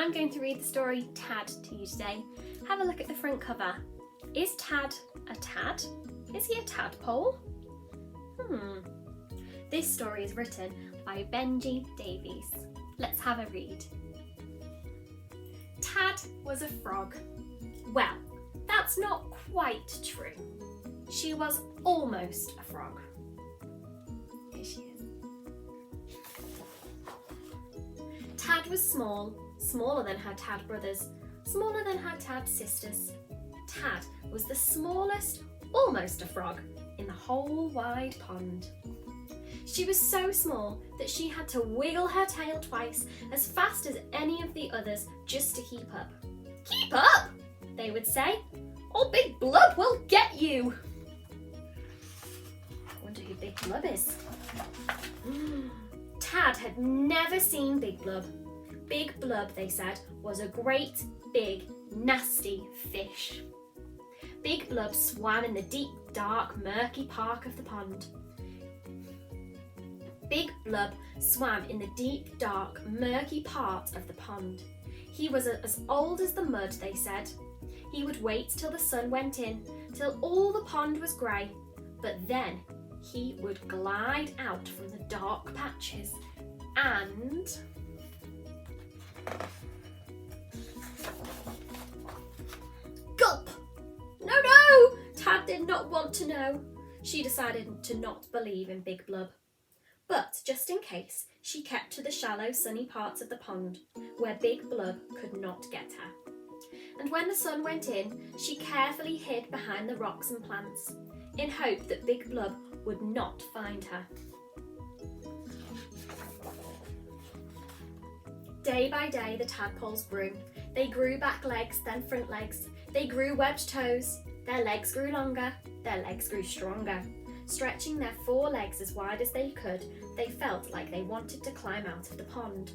I'm going to read the story Tad to you today. Have a look at the front cover. Is Tad a tad? Is he a tadpole? This story is written by Benji Davies. Let's have a read. Tad was a frog. Well, that's not quite true. She was almost a frog. Here she is. Tad was small, smaller than her tad brothers, smaller than her tad sisters. Tad was the smallest, almost a frog, in the whole wide pond. She was so small that she had to wiggle her tail twice as fast as any of the others just to keep up. "Keep up," they would say, "or Big Blub will get you." I wonder who Big Blub is. Tad had never seen Big Blub. Big Blub, they said, was a great, big, nasty fish. Big Blub swam in the deep, dark, murky part of the pond. Big Blub swam in the deep, dark, murky part of the pond. He was as old as the mud, they said. He would wait till the sun went in, till all the pond was grey, but then he would glide out from the dark patches and... Gulp! No! Tad did not want to know. She decided to not believe in Big Blub. But just in case, she kept to the shallow, sunny parts of the pond, where Big Blub could not get her. And when the sun went in, she carefully hid behind the rocks and plants, in hope that Big Blub would not find her. Day by day, the tadpoles grew. They grew back legs, then front legs. They grew webbed toes. Their legs grew longer. Their legs grew stronger. Stretching their 4 legs as wide as they could, they felt like they wanted to climb out of the pond.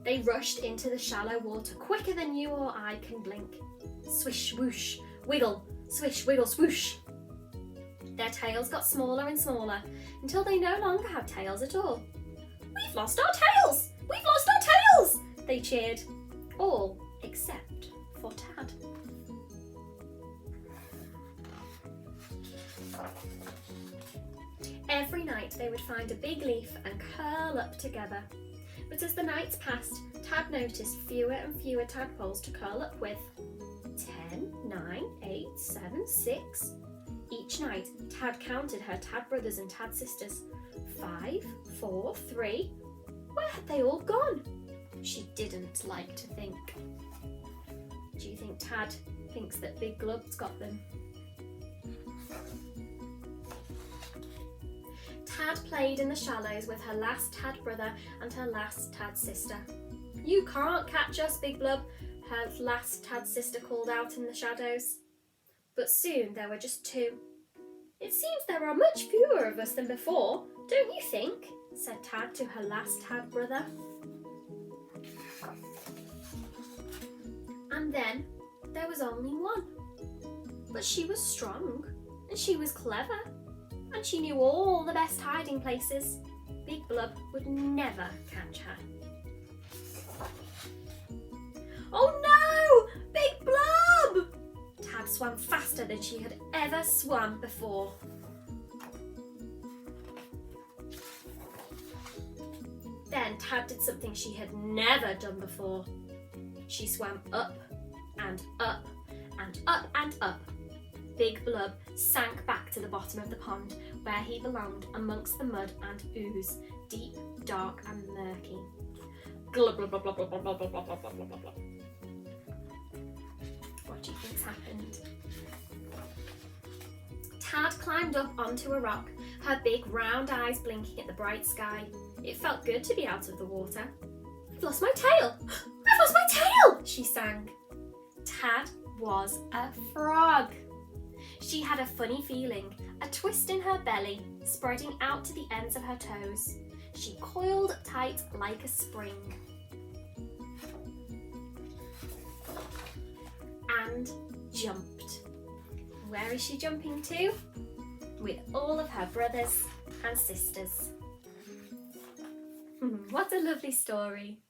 They rushed into the shallow water quicker than you or I can blink. Swish, swoosh, wiggle, swish, wiggle, swoosh. Their tails got smaller and smaller until they no longer had tails at all. "We've lost our tails! We've lost our tails!" they cheered, all except for Tad. Every night they would find a big leaf and curl up together. But as the nights passed, Tad noticed fewer and fewer tadpoles to curl up with. 10, 9, 8, 7, 6. Each night, Tad counted her tad brothers and tad sisters. 5, 4, 3. Where had they all gone? She didn't like to think. Do you think Tad thinks that Big Blub's got them? Tad played in the shallows with her last tad brother and her last tad sister. "You can't catch us, Big Blub," her last tad sister called out in the shadows. But soon there were just 2. "It seems there are much fewer of us than before, don't you think?" said Tad to her last tad brother. And then there was only 1. But she was strong, and she was clever, and she knew all the best hiding places. Big Blub would never catch her. "Oh no! Big Blub!" Tad swam faster than she had ever swum before. Then Tad did something she had never done before. She swam up and up and up and up. Big Blub sank back to the bottom of the pond, where he belonged amongst the mud and ooze, deep, dark and murky. Glub, glub, glub, glub, glub, glub, glub, glub, glub, glub, glub, glub. What do you think's happened? Tad climbed up onto a rock, her big round eyes blinking at the bright sky. It felt good to be out of the water. "I've lost my tail! I've lost my tail!" she sang. Tad was a frog. She had a funny feeling, a twist in her belly, spreading out to the ends of her toes. She coiled tight like a spring. And jumped. Where is she jumping to? With all of her brothers and sisters. What a lovely story.